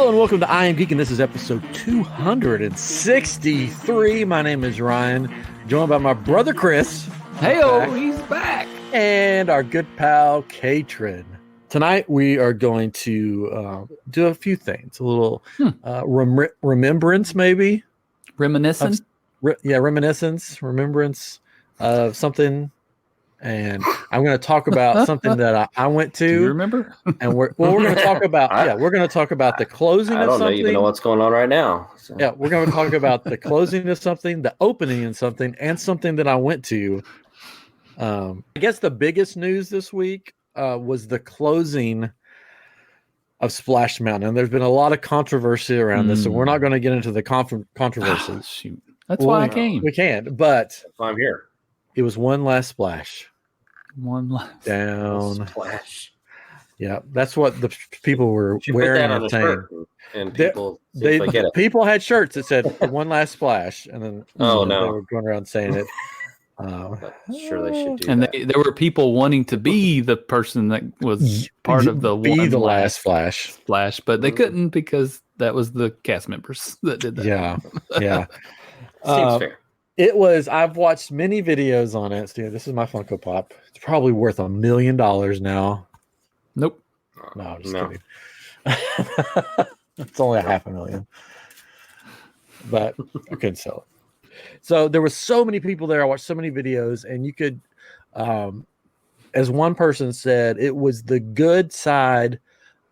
Hello and welcome to I Am Geek, and this is episode 263. My name is Ryan, joined by my brother Chris. Hey-o, he's back. And our good pal Katrin. Tonight we are going to do a few things. A little remembrance, maybe. Reminiscence? Remembrance of something. And I'm going to talk about something that I went to. Do you remember? And we're going to talk about we're going to talk about the closing of something. I don't even know what's going on right now. So. Yeah, we're going to talk about the closing of something, the opening of something, and something that I went to. I guess the biggest news this week was the closing of Splash Mountain. And there's been a lot of controversy around this, so we're not going to get into the controversy. Shoot. That's why I came. We can't, but that's why I'm here. It was one last splash. One last down splash. Yeah, that's what the people were wearing and saying. And people, people had shirts that said "one last splash," and then they were going around saying it. Sure, they should do. And that. There were people wanting to be the person that was part of the last splash, but they couldn't because that was the cast members that did that. Yeah. Seems fair. It was. I've watched many videos on it. So, this is my Funko Pop. It's probably worth $1 million now. Nope. No, I'm just kidding. It's only $500,000. But I couldn't sell it. So there were so many people there. I watched so many videos, and you could, as one person said, it was the good side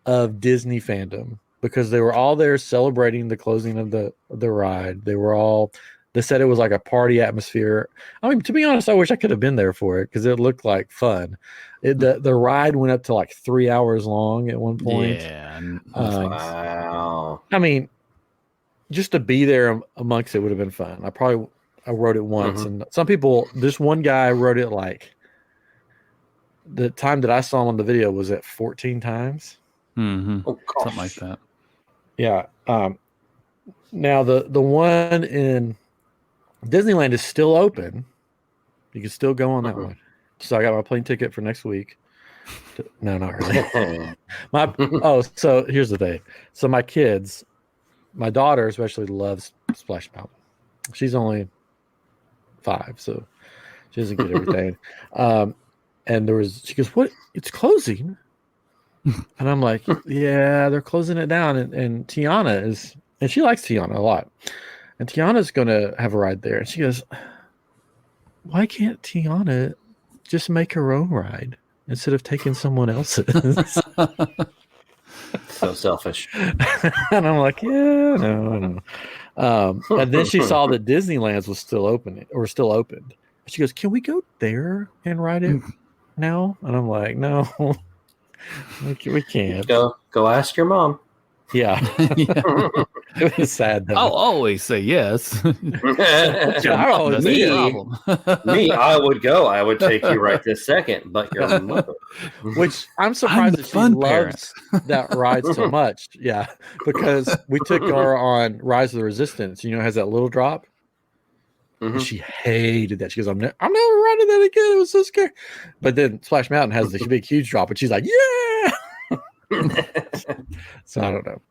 of Disney fandom because they were all there celebrating the closing of the ride. They said it was like a party atmosphere. I mean, to be honest, I wish I could have been there for it because it looked like fun. The ride went up to like 3 hours long at one point. Yeah. Wow. I mean, just to be there amongst it would have been fun. I wrote it once, and some people, this one guy wrote it like the time that I saw him on the video was at 14 times. Mm-hmm. Oh, something like that. Yeah. Now the one in Disneyland is still open. You can still go on that one. So I got my plane ticket for next week. No, not really. So here's the thing. So my kids, my daughter especially loves Splash Mountain. She's only 5, so she doesn't get everything. And she goes, "What? It's closing?" And I'm like, "Yeah, they're closing it down." And Tiana is, and she likes Tiana a lot. And Tiana's going to have a ride there. And she goes, "Why can't Tiana just make her own ride instead of taking someone else's?" So selfish. And I'm like, "Yeah, no." And then she saw that Disneyland's was still open. She goes, "Can we go there and ride it now?" And I'm like, "No, we can't." Go ask your mom. Yeah. It was sad though. I'll always say yes. I always say problem. Me, I would go. I would take you right this second, but your mother. Which I'm surprised that she loves that ride so much. Yeah, because we took her on Rise of the Resistance. It has that little drop. And she hated that. She goes, I'm never riding that again. It was so scary. But then Splash Mountain has the big, huge drop, and she's like, "Yeah." So I don't know.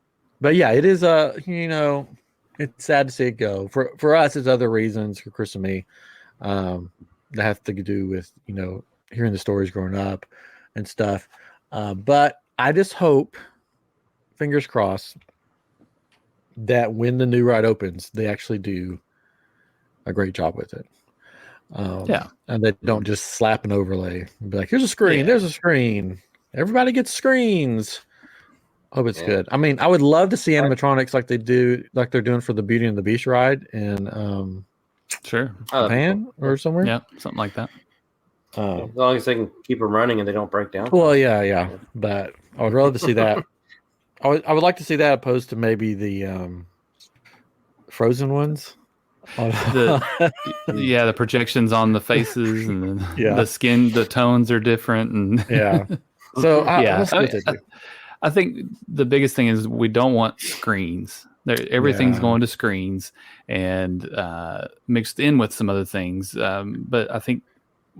But yeah, it is it's sad to see it go. For us, it's other reasons, for Chris and me, that have to do with, hearing the stories growing up and stuff. But I just hope, fingers crossed, that when the new ride opens, they actually do a great job with it. And they don't just slap an overlay and be like, "Here's a screen, there's a screen. Everybody gets screens." Hope it's good. I mean, I would love to see animatronics like they're doing for the Beauty and the Beast ride in Japan or somewhere. Yeah, something like that. As long as they can keep them running and they don't break down. Well, yeah. But I would love to see that. I would like to see that opposed to maybe the Frozen ones. The projections on the faces and the skin, the tones are different, and So I think the biggest thing is we don't want screens. Everything's going to screens and mixed in with some other things. But I think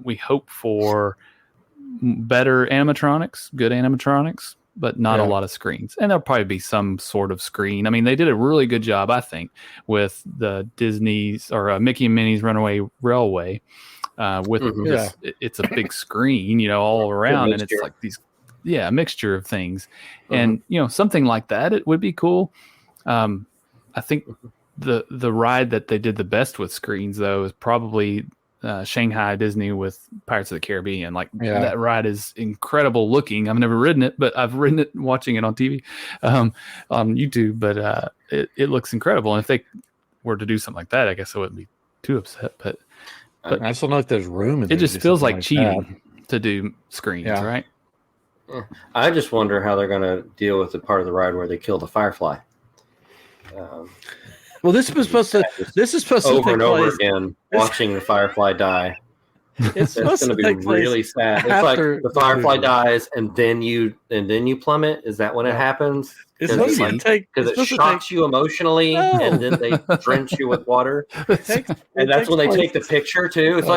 we hope for better animatronics, good animatronics, but not a lot of screens. And there'll probably be some sort of screen. I mean, they did a really good job, I think, with the Disney's or Mickey and Minnie's Runaway Railway. With just, it's a big screen, all around, and it's like a mixture of things. And something like that, it would be cool. I think the ride that they did the best with screens, though, is probably Shanghai Disney with Pirates of the Caribbean. That ride is incredible looking. I've never ridden it, but I've ridden it watching it on TV, on YouTube. But it looks incredible. And if they were to do something like that, I guess I wouldn't be too upset. But I just don't know if there's room. It just feels like cheating to do screens, right? I just wonder how they're going to deal with the part of the ride where they kill the firefly. Well, this is supposed to over and over again, watching the firefly die. It's going to be really sad. It's like the firefly dies, and then you plummet. Is that when it happens? It's supposed to take because it shocks you emotionally, and then they drench you with water. And that's when they take the picture too. It's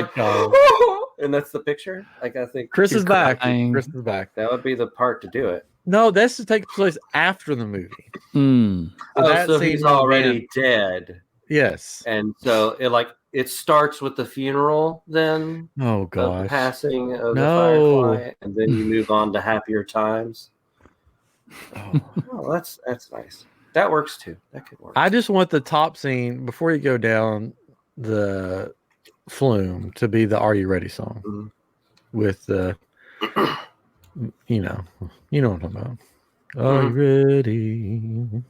and that's the picture. I think Chris is back. Chris is back. That would be the part to do it. No, that's to take place after the movie. So he's already dead. Yes, and so it starts with the funeral, then the passing of the firefly, and then you move on to happier times. That's nice. That works too. That could work. I just want the top scene before you go down the flume to be the "Are You Ready" song with the. You know what I'm talking about. Are you ready?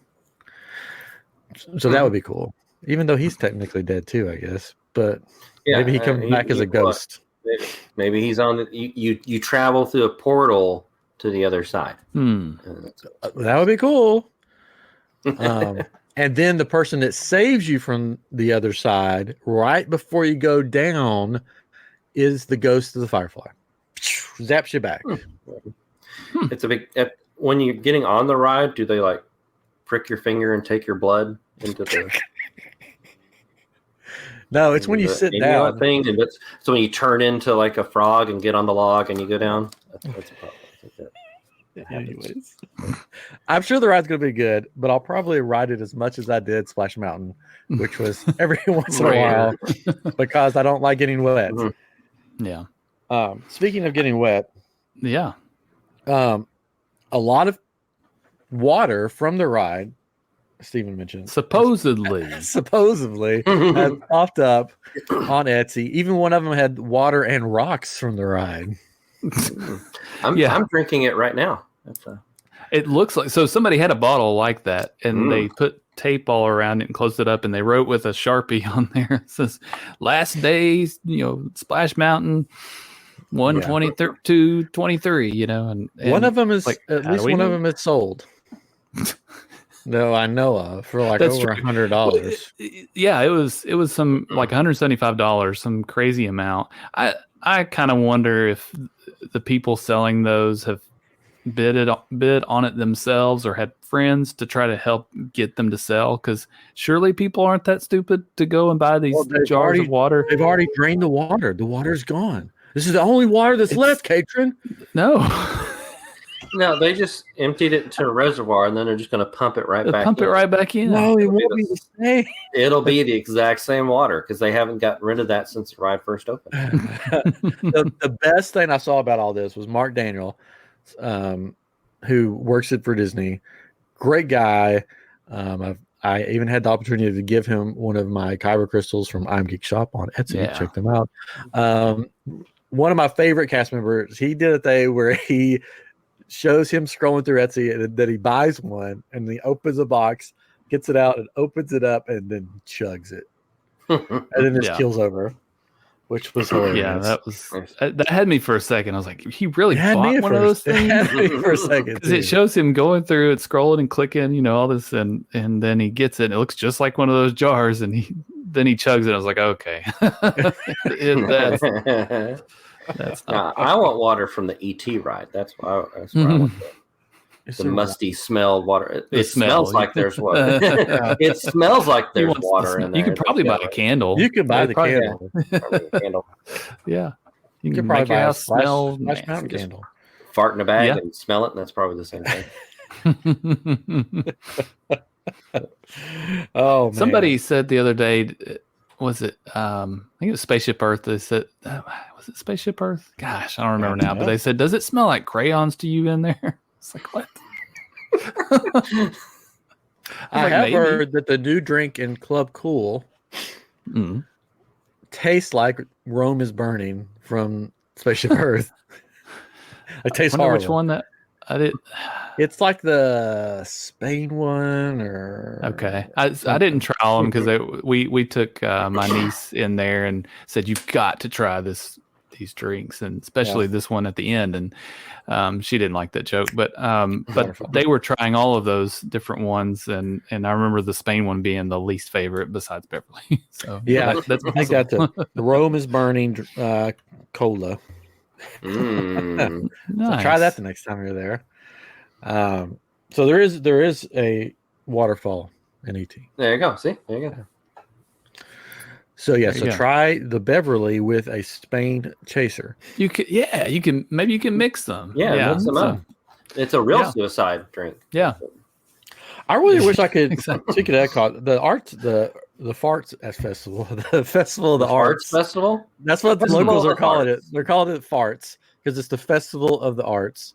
So that would be cool. Even though he's technically dead too, I guess. But maybe he comes back as a ghost. Maybe he's on you travel through a portal to the other side. That would be cool. And then the person that saves you from the other side right before you go down is the ghost of the firefly. Zaps you back. It's a big. When you're getting on the ride, do they prick your finger and take your blood into the? No, it's when you sit down. Thing, and so when you turn into a frog and get on the log and you go down. That's a problem. Anyways, I'm sure the ride's going to be good, but I'll probably ride it as much as I did Splash Mountain, which was every once in a while because I don't like getting wet. Yeah. Speaking of getting wet, a lot of water from the ride, Stephen mentioned, supposedly has popped up on Etsy. Even one of them had water and rocks from the ride. I'm drinking it right now. It looks like somebody had a bottle like that, and they put tape all around it and closed it up, and they wrote with a Sharpie on there. It says last days, Splash Mountain. 122 23, and one of them is at least one of them is sold. No, I know of for over $100. Yeah, it was some $175, some crazy amount. I kind of wonder if the people selling those have bid on it themselves or had friends to try to help get them to sell, because surely people aren't that stupid to go and buy these jars of water. They've already drained the water. The water's gone. This is the only water that's left, Katrin. No. No, they just emptied it into a reservoir, and then they're just going to pump it right back in. No, it won't be the same. It'll be the exact same water because they haven't gotten rid of that since the ride first opened. The best thing I saw about all this was Mark Daniel, who works for Disney. Great guy. I even had the opportunity to give him one of my Kyber crystals from I'm Geek Shop on Etsy. Yeah. Check them out. One of my favorite cast members, he did a thing where he shows him scrolling through Etsy and then he buys one and he opens a box, gets it out and opens it up and then chugs it. And then just kills over, which was hilarious. Yeah, that had me for a second. I was like, he really bought one of those things? Had me for a second. Because it shows him going through it, scrolling and clicking, all this, and then he gets it and it looks just like one of those jars, and then he chugs it. I was like, okay. That's not I want water from the ET ride. That's why I want the musty smelled water. It smells like there's water. It smells like there's water in there. You could probably buy a candle. You can buy the candle. Candle. Yeah. You can probably buy a Splash Mountain candle. fart in a bag and smell it, and that's probably the same thing. Oh, man. Somebody said the other day, was it? I think it was Spaceship Earth. They said, was it Spaceship Earth? Gosh, I don't remember now. But they said, does it smell like crayons to you in there? It's like, what? I have heard that the new drink in Club Cool tastes like Rome is Burning from Spaceship Earth. It tastes horrible. Which one that I did? It's like the Spain one, or okay. I didn't try them because we took my niece in there and said you've got to try these drinks, and especially this one at the end. And she didn't like that joke, but they were trying all of those different ones, and I remember the Spain one being the least favorite besides Beverly. So I think that's the Rome is Burning cola. Nice. So try that the next time you're there. So there is a waterfall in ET. There you go. See, there you go. So try the Beverly with a Spain chaser. You can maybe you can mix them. Mix them up. It's a real suicide drink. Yeah. I really wish I could speak of that. The arts, the farts festival, the festival of the arts festival. That's what the locals are calling it. They're calling it farts because it's the festival of the arts.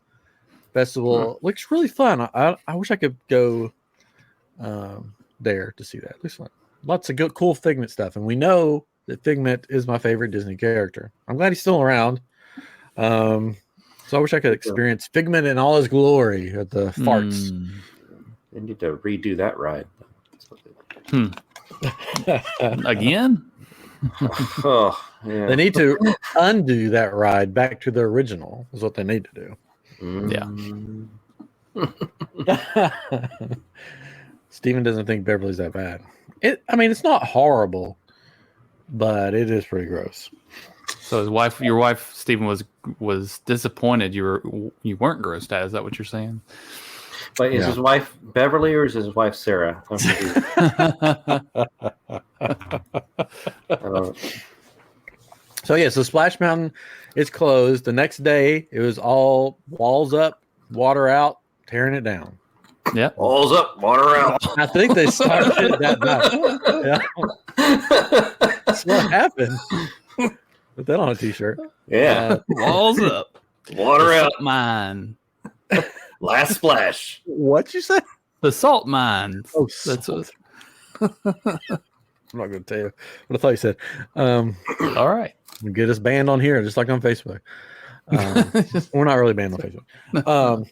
Festival looks really fun. I wish I could go there to see that. It looks fun. Lots of good, cool Figment stuff, and we know that Figment is my favorite Disney character. I'm glad he's still around. So I wish I could experience Figment in all his glory at the farts. They need to redo that ride. Again? They need to undo that ride back to the original. Is what they need to do. Steven doesn't think Beverly's that bad. It's not horrible, but it is pretty gross. So your wife Steven was disappointed you weren't grossed out. Is that what you're saying? But is his wife Beverly or is his wife Sarah? So Splash Mountain is closed. The next day, it was all walls up, water out, tearing it down. Yeah, walls up, water out. I think they started that night. Yeah. That's what happened. Put that on a t-shirt. Yeah, walls up, water out. Mine. Last splash. What'd you say? The salt mines. Oh, that's what. I'm not going to tell you what I thought you said. All right. Get us banned on here, just like on Facebook. We're not really banned on Facebook.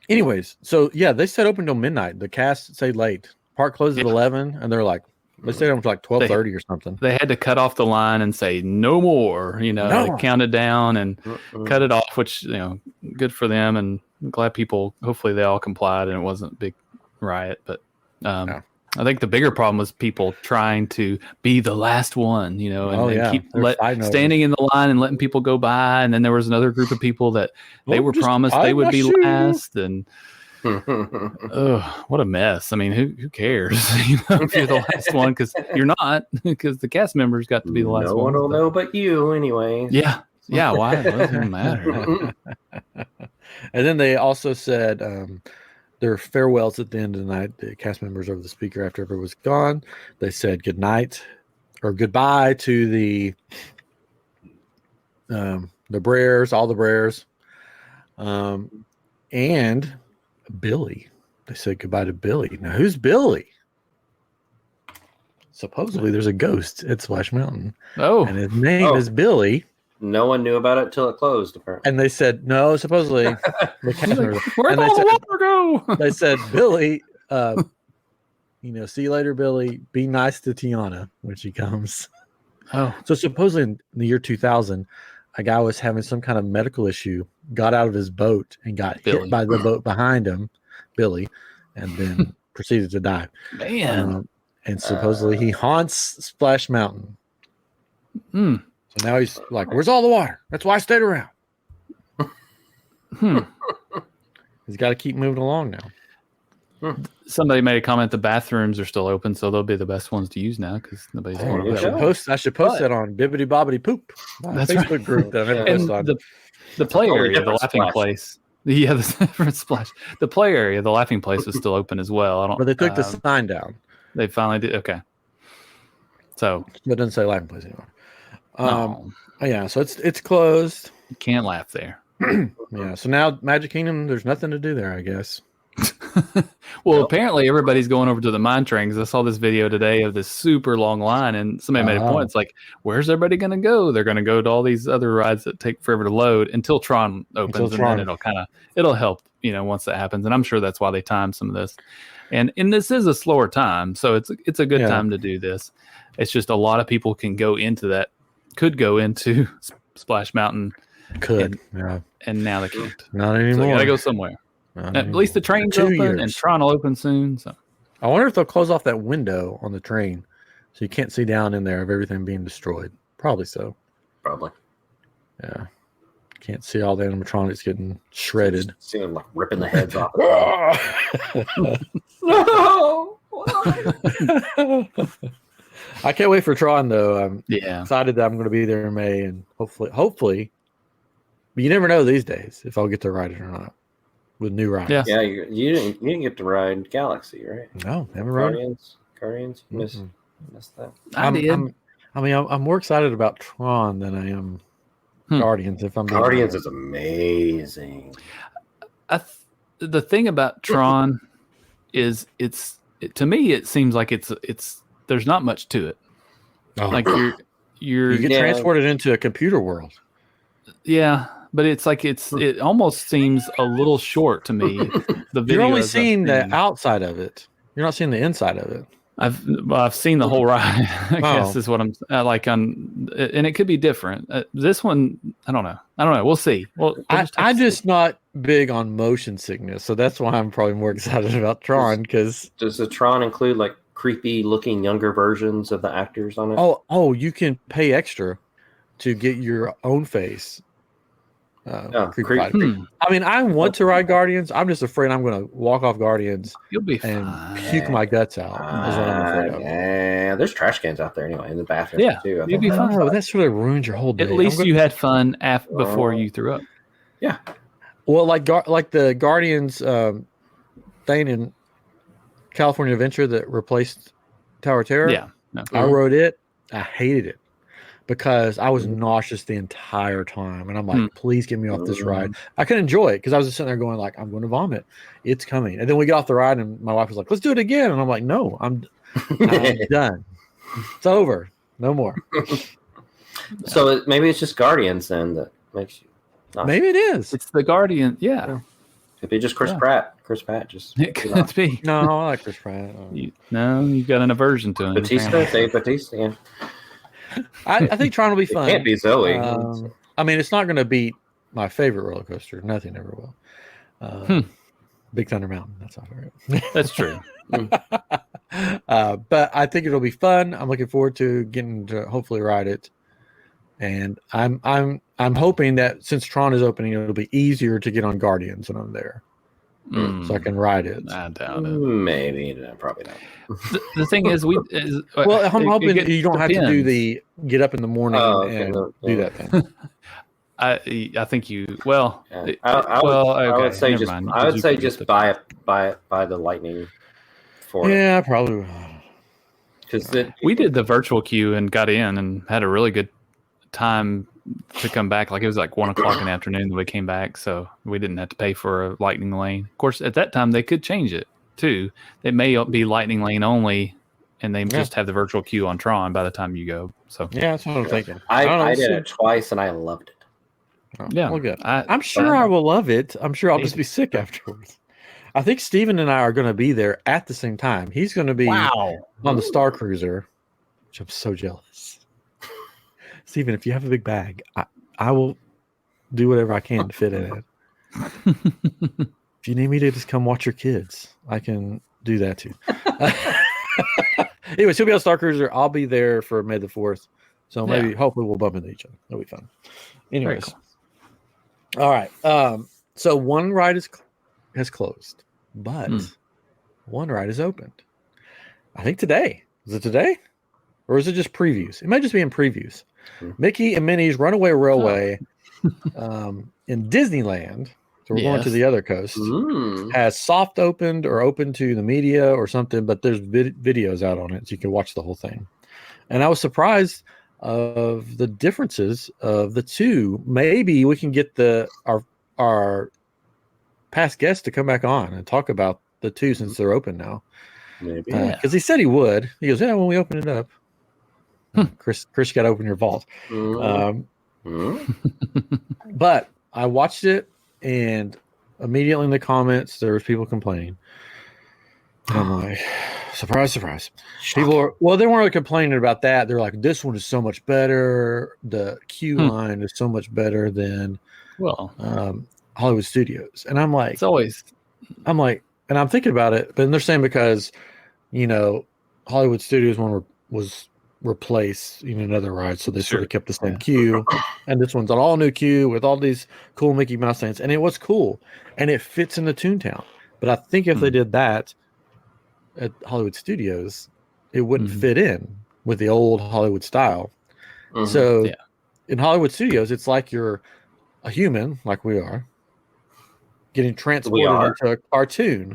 Anyways, so they stayed open till midnight. The cast stayed late. Park closed at 11, and they're like, they stayed open for like 12:30 or something. They had to cut off the line and say no more. They counted down and cut it off, which good for them. And I'm glad people. Hopefully, they all complied and it wasn't a big riot. But I think the bigger problem was people trying to be the last one, and keep standing in the line and letting people go by. And then there was another group of people that they were promised they would be last. And what a mess. I mean, who cares if you're the last one, because you're not, because the cast members got to be the last one. No one will know but you anyway. Yeah. Why? It doesn't matter. And then they also said their farewells at the end of the night. The cast members over the speaker after everyone was gone. They said good night or goodbye to the Brers, all the Brers, and Billy. They said goodbye to Billy. Now, who's Billy? Supposedly, there's a ghost at Splash Mountain. Oh, and his name is Billy. No one knew about it till it closed, apparently. And they said, no, supposedly. Where'd all the water go? They said, Billy, see you later, Billy. Be nice to Tiana when she comes. Oh. So supposedly in the year 2000, a guy was having some kind of medical issue, got out of his boat and got hit by the boat behind him, Billy, and then proceeded to die. Man. And supposedly he haunts Splash Mountain. So now he's like, where's all the water? That's why I stayed around. He's got to keep moving along now. Somebody made a comment the bathrooms are still open, so they'll be the best ones to use now because nobody's going to. I should post that on Bibbidi Bobbidi Poop. That's Facebook right. group that I never posted on. The play area, the laughing place. Yeah, the different splash. The play area, the laughing place is still open as well. But they took the sign down. They finally did. Okay. So it doesn't say laughing place anymore. No. Yeah, so it's closed. You can't laugh there. Yeah, so now Magic Kingdom, there's nothing to do there, I guess. Well, apparently everybody's going over to the mine train because I saw this video today of this super long line, and somebody made a point. It's like, where's everybody going to go? They're going to go to all these other rides that take forever to load until Tron opens, and then it'll help, once that happens. And I'm sure that's why they timed some of this. And this is a slower time, so it's a good time to do this. It's just a lot of people could go into Splash Mountain. And now they can't. Not anymore. So they gotta go somewhere. At least the train's open and Tron will open soon. So I wonder if they'll close off that window on the train so you can't see down in there of everything being destroyed. Probably so. Probably. Yeah. Can't see all the animatronics getting shredded. See them like ripping the heads off. No! I can't wait for Tron though. I'm excited that I'm going to be there in May, and hopefully, but you never know these days if I'll get to ride it or not with new rides. Yeah, you didn't get to ride Galaxy, right? No, never rode Guardians. Missed that. I'm more excited about Tron than I am Guardians. If I'm Guardians is amazing. The thing about Tron is to me it seems like it's there's not much to it. Like you get transported into a computer world. Yeah, but it's like it almost seems a little short to me. The video you're only seeing the outside of it. You're not seeing the inside of it. I've seen the whole ride. I guess is what I'm like on, and it could be different. This one, I don't know. We'll see. Well, I'm just not big on motion sickness, so that's why I'm probably more excited about Tron. Because does the Tron include like creepy looking younger versions of the actors on it? Oh, you can pay extra to get your own face. I mean, I want to ride Guardians. I'm just afraid I'm going to walk off Guardians. You'll be and puke my guts out. Is what I'm afraid of. Yeah, there's trash cans out there anyway in the bathroom. Yeah, too. You'll be fine. That sort of ruins your whole day. At least you had fun before you threw up. Yeah. Well, like the Guardians thing in California Adventure that replaced Tower of Terror. Yeah, I rode it. I hated it because I was nauseous the entire time, and I'm like, please get me off this ride. I couldn't enjoy it because I was just sitting there going like, I'm going to vomit. It's coming. And then we get off the ride, and my wife was like, let's do it again. And I'm like, no, I'm done. It's over. No more. So maybe it's just Guardians then that makes you. Maybe it is. It's the Guardian. Yeah. Could be just Chris Pratt. Chris Pratt just. It could be. No, I like Chris Pratt. You've got an aversion to him. Dave Bautista. Yeah. I think Tron will be fun. It can't be Zoe. I mean, it's not going to beat my favorite roller coaster. Nothing ever will. Big Thunder Mountain. That's my favorite. That's true. But I think it'll be fun. I'm looking forward to getting to hopefully ride it. And I'm hoping that since Tron is opening, it'll be easier to get on Guardians when I'm there, so I can ride it. I doubt it. Maybe, probably not. The thing is, I'm hoping you don't have to do the get up in the morning and do that thing. I think you. Well, yeah. I would say just buy the Lightning for it. Yeah, probably. Because we did the virtual queue and got in and had a really good time to come back. Like it was like 1 o'clock in the afternoon that we came back, so we didn't have to pay for a Lightning Lane. Of course, at that time they could change it too. It may be Lightning Lane only, and they just have the virtual queue on Tron by the time you go. So yeah, that's what I'm thinking. I did it twice and I loved it. Well, good. I'm sure I will love it. I'm sure I'll just be sick afterwards. I think Steven and I are going to be there at the same time. He's going to be on the Star Cruiser, which I'm so jealous. Steven, if you have a big bag, I will do whatever I can to fit in it. If you need me to just come watch your kids, I can do that too. Anyways, he'll be on Star Cruiser. I'll be there for May the 4th. So hopefully we'll bump into each other. That'll be fun. Anyways. Cool. All right. So one ride has closed, but one ride is opened. I think today. Is it today? Or is it just previews? It might just be in previews. Mickey and Minnie's Runaway Railway in Disneyland, so we're going to the other coast, has soft opened or open to the media or something, but there's videos out on it, so you can watch the whole thing. And I was surprised of the differences of the two. Maybe we can get our past guests to come back on and talk about the two since they're open now. Maybe. Because he said he would. He goes, yeah, when we open it up. Chris, you got to open your vault. But I watched it, and immediately in the comments, there was people complaining. And I'm like, surprise. People are, they weren't really complaining about that. They're like, this one is so much better. The queue line is so much better than Hollywood Studios. And I'm like, and I'm thinking about it, but they're saying because, Hollywood Studios one was replaced in another ride, so they sort of kept the same queue, and this one's an all new queue with all these cool Mickey Mouse things, and it was cool, and it fits in the Toontown. But I think if they did that at Hollywood Studios, it wouldn't fit in with the old Hollywood style. So in Hollywood Studios, it's like you're a human, like we are, getting transported into a cartoon.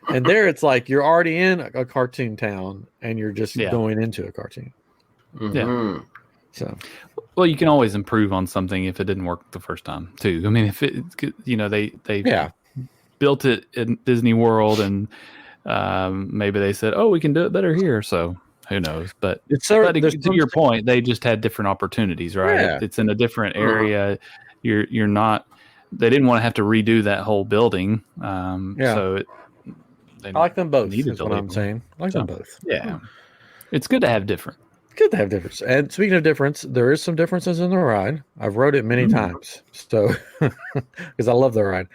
And there it's like you're already in a cartoon town and you're just going into a cartoon. Yeah. So, well, you can always improve on something if it didn't work the first time too. I mean, if it, they built it in Disney World and maybe they said, oh, we can do it better here. So who knows? But to your point, they just had different opportunities, right? Yeah. It's in a different area. You're not. They didn't want to have to redo that whole building. So I like them both. Is what I'm saying. I like them both. Yeah, it's good to have different. Good to have difference. And speaking of difference, there is some differences in the ride. I've rode it many times, so because I love the ride.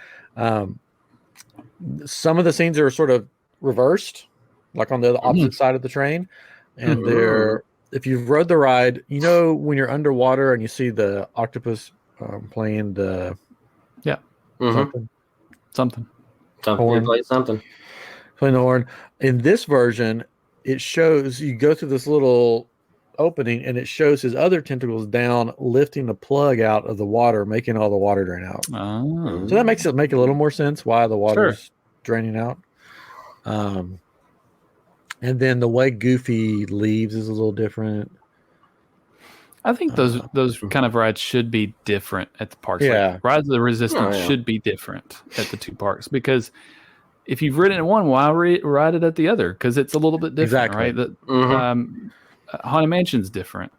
Some of the scenes are sort of reversed, like on the opposite side of the train, and if you've rode the ride, when you're underwater and you see the octopus playing the something. Playing the horn. In this version, it shows you go through this little opening and it shows his other tentacles down, lifting the plug out of the water, making all the water drain out. So that makes it make a little more sense why the water's draining out. And then the way Goofy leaves is a little different. I think those kind of rides should be different at the parks. Yeah. Like Rise of the Resistance should be different at the two parks, because if you've ridden it one, why ride it at the other? Because it's a little bit different, right? Haunted Mansion's different.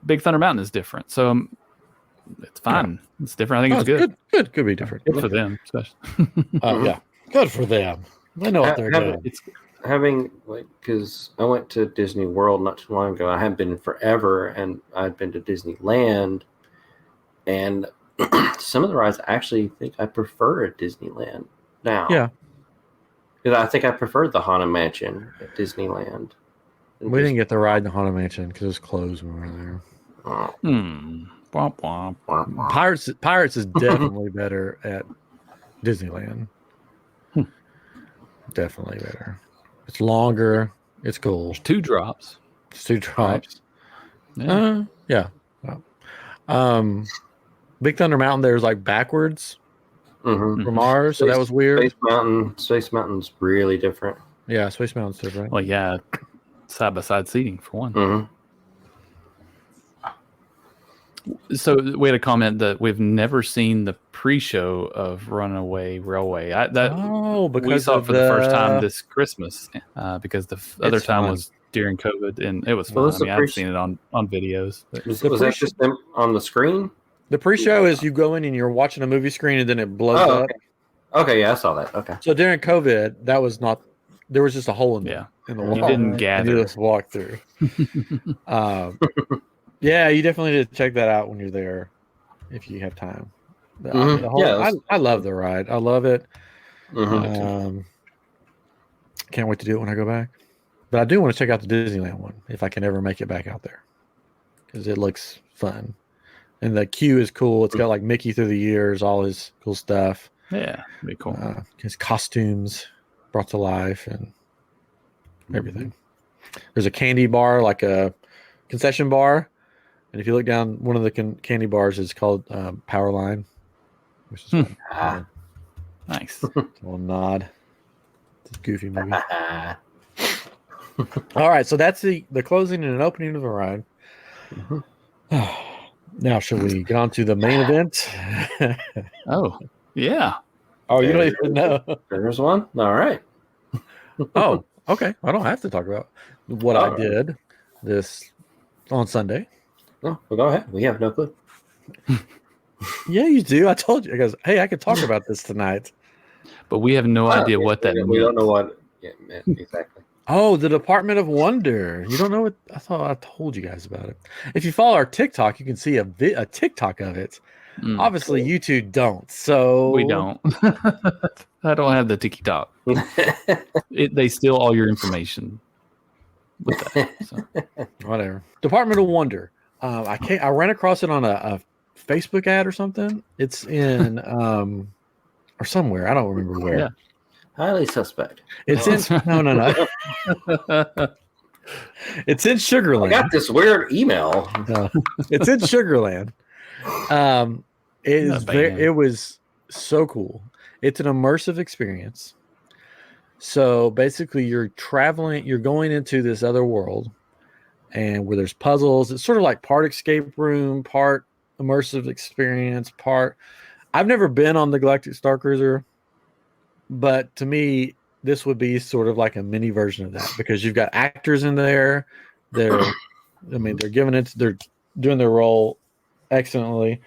Big Thunder Mountain is different. So it's fine. Yeah. It's different. I think it's good. Good. Could be different. Good for them, especially. Good for them. They know what they're doing. Because I went to Disney World not too long ago. I haven't been in forever, and I'd been to Disneyland, and some of the rides I actually think I prefer at Disneyland now. Yeah. Because I think I preferred the Haunted Mansion at Disneyland. We didn't get to ride the Haunted Mansion because it was closed when we were there. Womp womp. Pirates is definitely better at Disneyland. Definitely better. It's longer. It's cool. There's 2 drops. It's 2 drops. Right. Yeah. Big Thunder Mountain there is like backwards from ours, so that was weird. Space Mountain's really different. Yeah, Space Mountain's different. Well, yeah, side by side seating for one. So we had a comment that we've never seen the pre-show of Runaway Railway. Because we saw it for the first time this Christmas, because the other time was during COVID, and it was fun. I mean, I've seen it on videos. Was that just them on the screen? The pre-show is you go in and you're watching a movie screen, and then it blows up. Okay, yeah, I saw that. Okay. So during COVID, that was not. There was just a hole in the wall. You didn't gather. You just walk through. Yeah, you definitely need to check that out when you're there, if you have time. I love the ride. I love it. Can't wait to do it when I go back. But I do want to check out the Disneyland one if I can ever make it back out there, because it looks fun. And the queue is cool. It's got like Mickey through the years, all his cool stuff. Yeah, be cool. His costumes brought to life and everything. There's a candy bar, like a concession bar, and if you look down, one of the candy bars is called Powerline, which is fun. Nice. A little nod. It's a goofy movie. All right, so that's the closing and an opening of the ride. Now, shall we get on to the main event? Oh, yeah. Oh, you don't even know. There's one? All right. Oh, okay. I don't have to talk about what I did this on Sunday. Oh, well, go ahead. We have no clue. Yeah, you do. I told you. I goes, hey, I could talk about this tonight. But we have no idea what that means. We don't know what it meant exactly. Oh, the Department of Wonder. You don't know what? I thought I told you guys about it. If you follow our TikTok, you can see a TikTok of it. Obviously, you two don't. So we don't. I don't have the TikTok. They steal all your information with that. So. Whatever. Department of Wonder. I ran across it on a Facebook ad or something. It's in or somewhere. I don't remember where. Yeah. Highly suspect. It's in no. It's in Sugarland. I got this weird email. It's in Sugarland. It was so cool. It's an immersive experience. So basically you're going into this other world and where there's puzzles. It's sort of like part escape room, part immersive experience, I've never been on the Galactic Star Cruiser, but to me, this would be sort of like a mini version of that because you've got actors in there. They're doing their role excellently.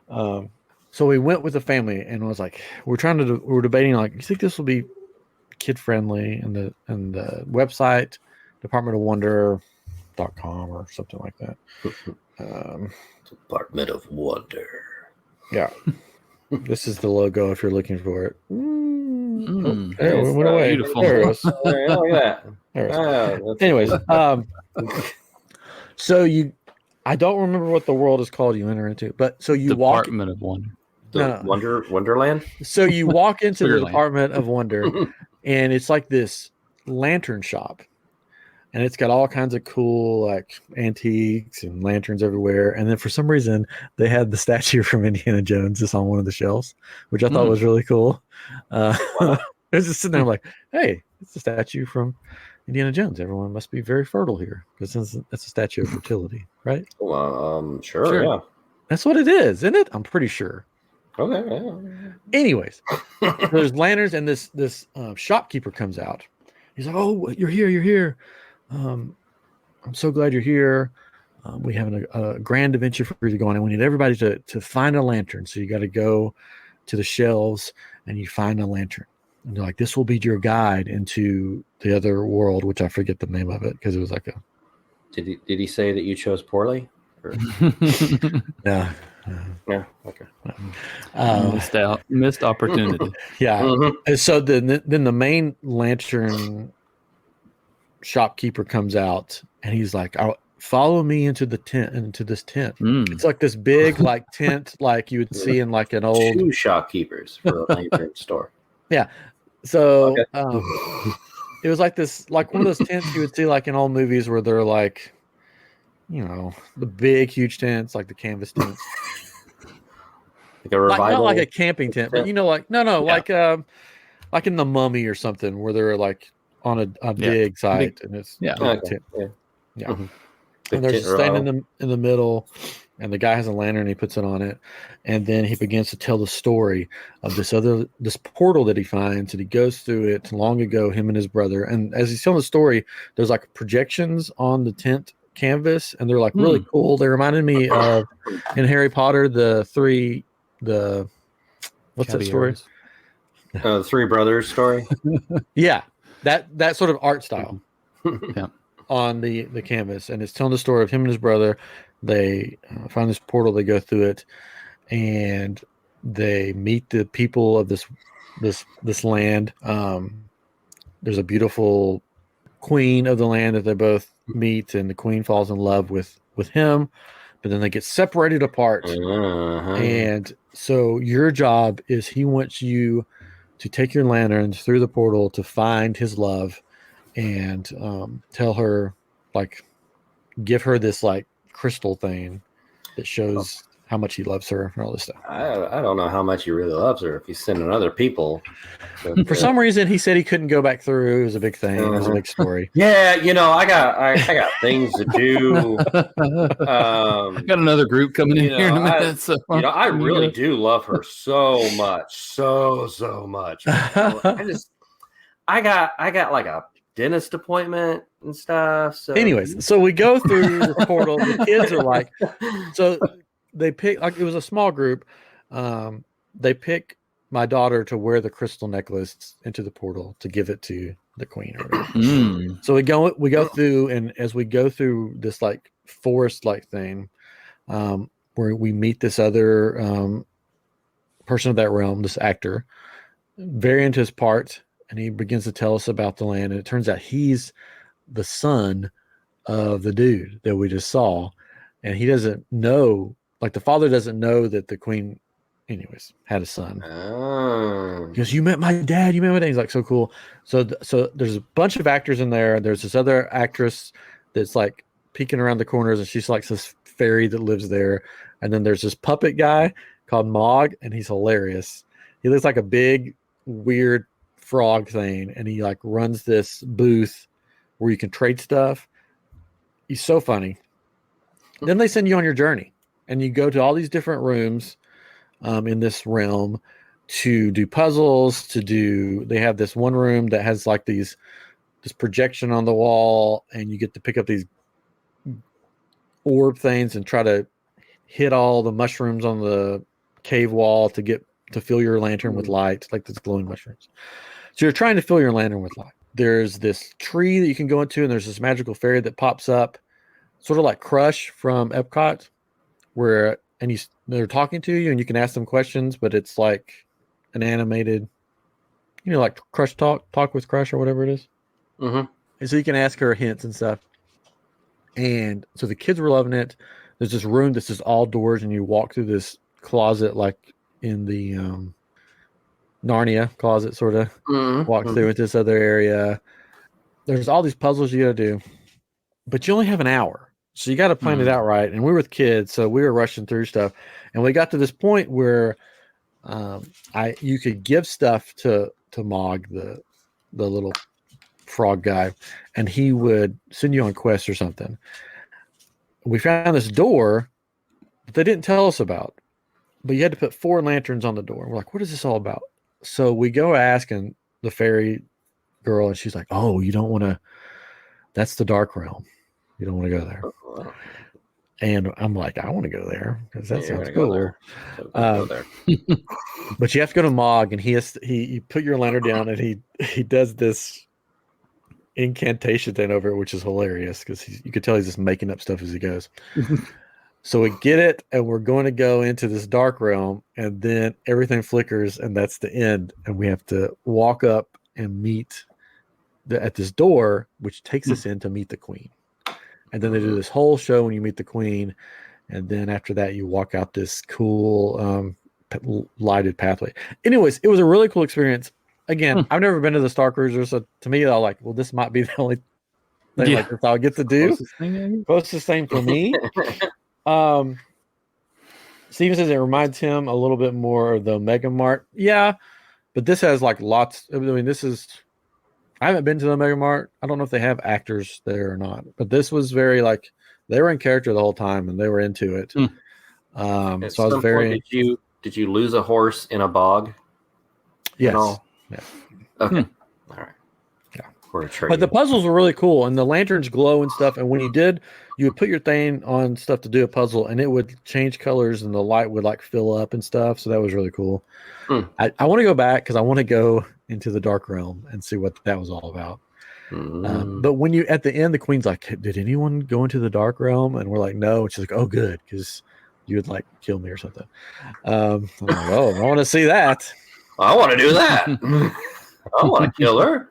So we went with the family and was like, we're debating like, you think this will be kid friendly? And the website, departmentofwonder.com or something like that. Department of Wonder. Yeah. This is the logo if you're looking for it. There it went away. Beautiful. There it is. Look at that. Anyways, so I don't remember what the world is called you enter into, but so you Department of Wonder. Wonderland. So you walk into the Department of Wonder, and it's like this lantern shop, and it's got all kinds of cool like antiques and lanterns everywhere. And then for some reason, they had the statue from Indiana Jones just on one of the shelves, which I thought was really cool. Wow. I was just sitting there like, hey, it's a statue from Indiana Jones. Everyone must be very fertile here because it's a statue of fertility, right? Well, sure, yeah. That's what it is, isn't it? I'm pretty sure. Okay. Yeah. Anyways, there's lanterns, and this shopkeeper comes out. He's like, "Oh, you're here. I'm so glad you're here. We have a grand adventure for you to go on, and we need everybody to find a lantern. So you got to go to the shelves and you find a lantern. And they're like, this will be your guide into the other world, which I forget the name of it because it was like a. Did he say that you chose poorly? No. Yeah. Okay. Missed opportunity. Yeah. Mm-hmm. And so then the main lantern shopkeeper comes out and he's like, follow me into the tent, into this tent. It's like this big like tent like you would see in like an old 2 shopkeepers for a lantern store. Yeah. So it was like this, like one of those tents you would see like in old movies where they're like, you know, the big huge tents, like the canvas tents. Like a revival. Not like a camping tent, but you know, like like in The Mummy or something where they're like on a big site and it's tent. Yeah. Mm-hmm. And they're just standing in the middle, and the guy has a lantern and he puts it on it, and then he begins to tell the story of this portal that he finds, and he goes through it long ago, him and his brother. And as he's telling the story, there's like projections on the tent canvas, and they're like really cool. They reminded me of in Harry Potter what's that story? The 3 brothers story. Yeah, that sort of art style. Yeah. On the canvas, and it's telling the story of him and his brother. They find this portal, they go through it, and they meet the people of this land. There's a beautiful queen of the land that they both meet, and the queen falls in love with him, but then they get separated apart. And so your job is he wants you to take your lanterns through the portal to find his love and tell her, like, give her this like crystal thing that shows how much he loves her and all this stuff. I don't know how much he really loves her if he's sending other people. For some reason, he said he couldn't go back through. It was a big thing. It was a big story. Yeah, I got things to do. I got another group coming in here in a minute. I really do love her so much, so much. I got like a dentist appointment and stuff. So anyways, so we go through the portal. The kids are like, so they pick, like, it was a small group. They pick my daughter to wear the crystal necklace into the portal to give it to the queen. So we go through, and as we go through this like forest like thing, where we meet this other person of that realm, this actor, very into his part. And he begins to tell us about the land. And it turns out he's the son of the dude that we just saw. And he doesn't know, like the father doesn't know that the queen, anyways, had a son. Oh. He goes, you met my dad. You met my dad. He's like, so cool. So there's a bunch of actors in there. There's this other actress that's like peeking around the corners. And she's like this fairy that lives there. And then there's this puppet guy called Mog. And he's hilarious. He looks like a big, weird frog thing, and he like runs this booth where you can trade stuff. He's so funny. Then they send you on your journey, and you go to all these different rooms in this realm to do puzzles. They have this one room that has like this projection on the wall, and you get to pick up these orb things and try to hit all the mushrooms on the cave wall to fill your lantern with light, like these glowing mushrooms. So you're trying to fill your lantern with light. There's this tree that you can go into, and there's this magical fairy that pops up, sort of like Crush from Epcot, they're talking to you, and you can ask them questions, but it's like an animated, like Crush talk with Crush or whatever it is. Mm-hmm. And so you can ask her hints and stuff. And so the kids were loving it. There's this room that's just all doors, and you walk through this closet like in the Narnia closet, sort of walk through into this other area. There's all these puzzles you got to do, but you only have an hour, so you got to plan it out right. And we were with kids, so we were rushing through stuff, and we got to this point where you could give stuff to Mog, the little frog guy, and he would send you on quests or something. We found this door that they didn't tell us about, but you had to put 4 lanterns on the door. We're like, what is this all about? So we go asking the fairy girl, and she's like, oh, you don't want to, that's the dark realm. You don't want to go there. And I'm like, I want to go there because that sounds cool. Go there. But you have to go to Mog, and you put your lantern down, and he does this incantation thing over it, which is hilarious because you could tell he's just making up stuff as he goes. So we get it, and we're going to go into this dark realm, and then everything flickers, and that's the end. And we have to walk up and meet at this door, which takes us in to meet the queen. And then they do this whole show when you meet the queen, and then after that, you walk out this cool lighted pathway. Anyways, it was a really cool experience. Again, I've never been to the Star Cruiser, so to me, I'm like, well, this might be the only thing like this I'll get to do. Closest thing for me. Steven says it reminds him a little bit more of the Mega Mart. Yeah, but this has like lots. I mean, I haven't been to the Mega Mart. I don't know if they have actors there or not, but this was very like they were in character the whole time and they were into it. So I was very. Did you lose a horse in a bog? Yes. Yeah. Okay. All right. But the puzzles were really cool, and the lanterns glow and stuff. And when you would put your thing on stuff to do a puzzle, and it would change colors, and the light would like fill up and stuff. So that was really cool. I want to go back because I want to go into the dark realm and see what that was all about. But when you at the end, the queen's like, "Did anyone go into the dark realm?" And we're like, "No." And she's like, "Oh, good, because you would like kill me or something." I'm like, "Oh, I want to see that. I want to do that. I want to kill her."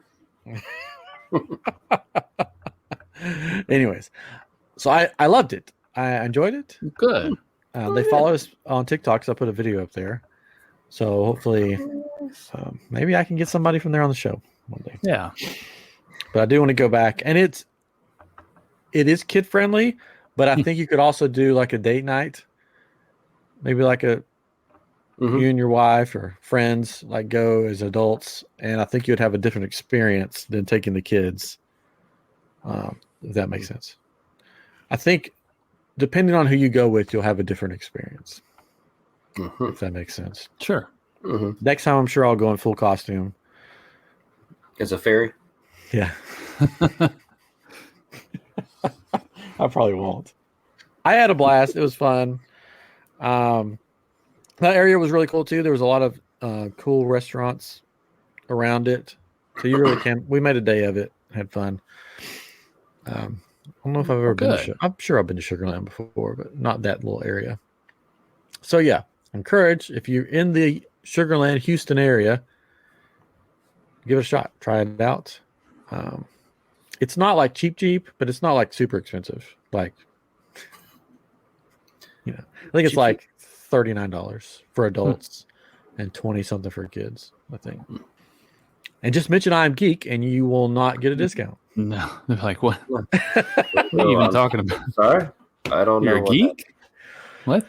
Anyways, so I loved it. I enjoyed it. Good. They follow us on TikTok, so I put a video up there. So hopefully, maybe I can get somebody from there on the show one day. Yeah. But I do want to go back, and it is kid friendly. But I think you could also do like a date night, maybe like you and your wife or friends like go as adults, and I think you'd have a different experience than taking the kids. If that makes sense. I think depending on who you go with, you'll have a different experience. If that makes sense. Sure. Next time, I'm sure I'll go in full costume. As a fairy? Yeah. I probably won't. I had a blast. It was fun. That area was really cool too. There was a lot of cool restaurants around it. So you really can. We made a day of it. Had fun. I don't know if I've ever been to I'm sure I've been to Sugarland before, but not that little area. So yeah, encourage if you're in the Sugarland, Houston area, give it a shot. Try it out. It's not like cheap, but it's not like super expensive. Like, I think it's like $39 for adults and 20 something for kids, I think. And just mention I'm geek and you will not get a discount. No, they're like, what? What are you even talking about? Sorry, I don't know. You're a geek? What?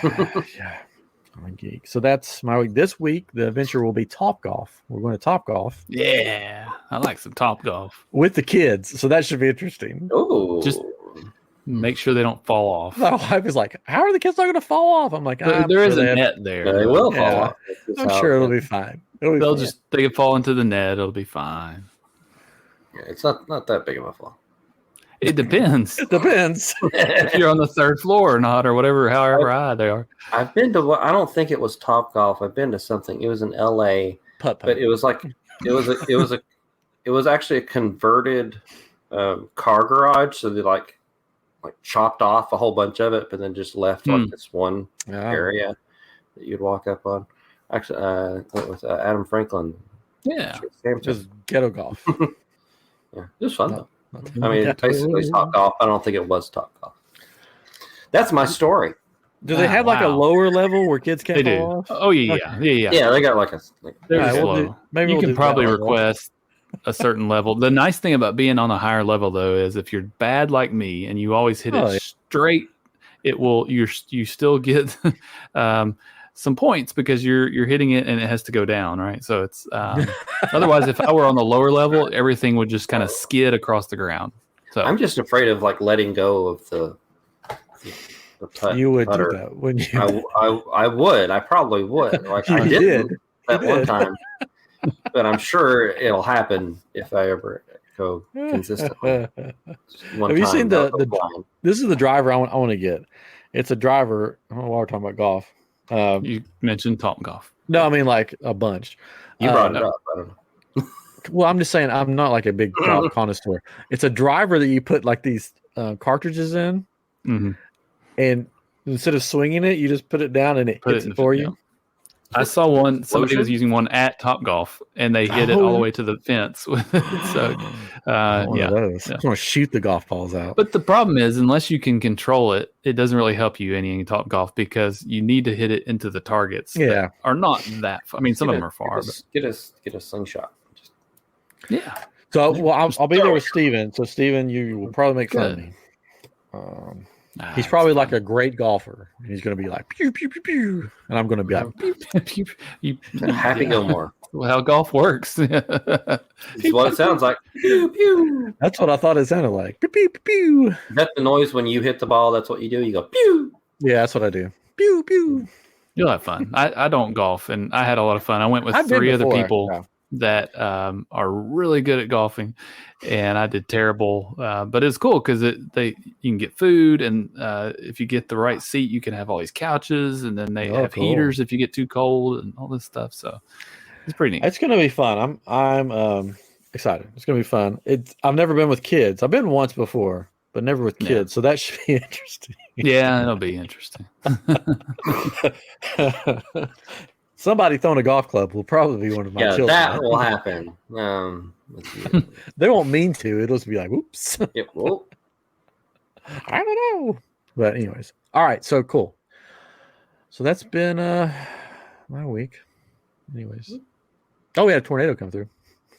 Yeah, I'm a geek. So that's my week. This week, the adventure will be Topgolf. We're going to Topgolf. Yeah, I like some Topgolf with the kids. So that should be interesting. Oh, just make sure they don't fall off. My wife is like, "How are the kids not going to fall off?" I'm like, "There is a net there. They will fall off. I'm sure it'll be fine. They can fall into the net. It'll be fine." Yeah, it's not that big of a fall. It depends. It depends if you're on the third floor or not, or whatever, however high they are. I've been to. I don't think it was Topgolf. I've been to something. It was in L.A. But it was like it was actually a converted car garage. So they like chopped off a whole bunch of it, but then just left like this one area that you'd walk up on. Actually, it was Adam Franklin. Yeah, just ghetto golf. Yeah, it was fun though. I mean, basically Topgolf. I don't think it was Topgolf. That's my story. Do they have like a lower level where kids can't fall off? Oh yeah. Yeah, they got like a. Maybe you can probably request a certain level. The nice thing about being on a higher level though is if you're bad like me and you always hit it straight, it will. You still get some points because you're hitting it and it has to go down, right? So it's otherwise if I were on the lower level, everything would just kind of skid across the ground. So I'm just afraid of like letting go of the putter. You would do that, wouldn't you? I would. I probably would. Like I did one time, but I'm sure it'll happen if I ever go consistently. Have you seen the this is the driver I want to get. It's a driver. I don't know why we're talking about golf. You mentioned Topgolf. No, I mean like a bunch. You brought it up. I don't know. Well, I'm just saying I'm not like a big golf connoisseur. It's a driver that you put like these cartridges in, and instead of swinging it, you just put it down and it hits it for you. I saw one. Somebody was using one at Topgolf, and they hit it all the way to the fence with it. So, I'm going to shoot the golf balls out. But the problem is, unless you can control it, it doesn't really help you any in Topgolf because you need to hit it into the targets. That are not that. I mean, some of them are far. Get a slingshot. Yeah. So, well, I'll be there with Steven. So, Steven, you will probably make fun of me. He's probably like a great golfer. He's going to be like pew pew pew pew, and I'm going to be like pew, pew. Happy Gilmore. Well, how golf works. It's what it sounds like. Pew pew. That's what I thought it sounded like. Pew pew pew. Is that the noise when you hit the ball? That's what you do. You go pew. Yeah, that's what I do. Pew pew. You'll have fun. I don't golf, and I had a lot of fun. I went with three other people that are really good at golfing, and I did terrible. But it's cool because you can get food, and if you get the right seat, you can have all these couches, and then they have heaters if you get too cold and all this stuff. So it's pretty neat. It's going to be fun. I'm excited. It's going to be fun. I've never been with kids. I've been once before, but never with kids. So that should be interesting. Yeah, it'll be interesting. Somebody throwing a golf club will probably be one of my children. Yeah, that will happen. They won't mean to. It'll just be like, whoops. Yep. Well. I don't know. But anyways, all right. So cool. So that's been my week. Anyways, we had a tornado come through.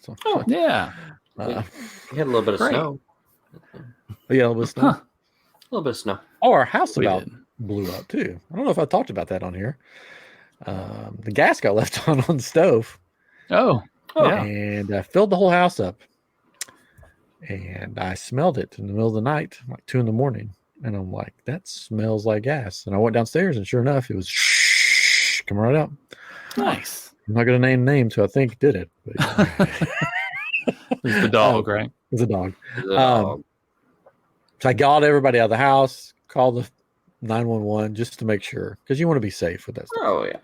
So, yeah. We had a little bit of snow. Yeah, a little bit of snow. A little bit of snow. Oh, our house blew up too. I don't know if I talked about that on here. The gas got left on the stove. Oh, yeah. And filled the whole house up. And I smelled it in the middle of the night, like 2 a.m. And I'm like, that smells like gas. And I went downstairs, and sure enough, it was come right out. Nice. I'm not going to name names who I think did it. But, it's the dog, right? It's a dog. So I got everybody out of the house, called the 911 just to make sure, because you want to be safe with that stuff. Oh, yeah.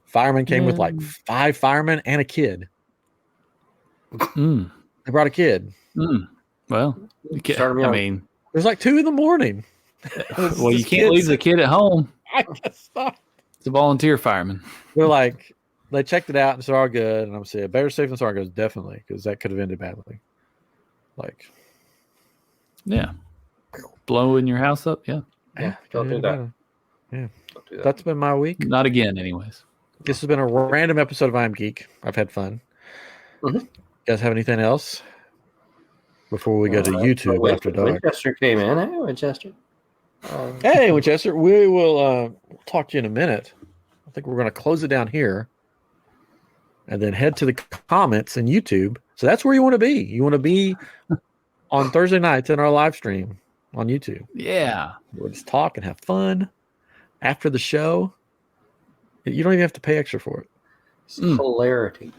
Firemen came with like 5 firemen and a kid. They brought a kid. Well, I mean, it was like 2 a.m. Well, you can't leave the kid at home. I guess not. It's a volunteer fireman. They're like, they checked it out and it's all good. And I'm saying, better safe than sorry. Goes definitely, because that could have ended badly. Like, yeah, blowing your house up. Yeah, don't do that. Yeah, don't do that. That's been my week. Not again, anyways. This has been a random episode of I'm Geek. I've had fun. You guys have anything else before we go to YouTube after dark? Winchester came in. Hey, Winchester. Hey, Winchester. We will talk to you in a minute. I think we're going to close it down here and then head to the comments and YouTube. So that's where you want to be. You want to be on Thursday nights in our live stream on YouTube. Yeah. We'll just talk and have fun after the show. You don't even have to pay extra for it. It's hilarity.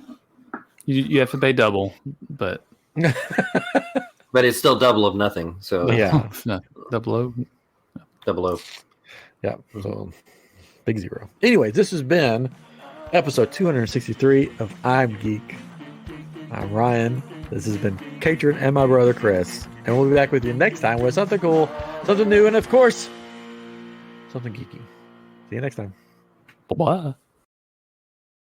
You have to pay double, but but it's still double of nothing. So yeah, double O. Yeah, so big zero. Anyways, this has been episode 263 of I'm Geek. I'm Ryan. This has been Catron and my brother Chris, and we'll be back with you next time with something cool, something new, and of course, something geeky. See you next time. Bye.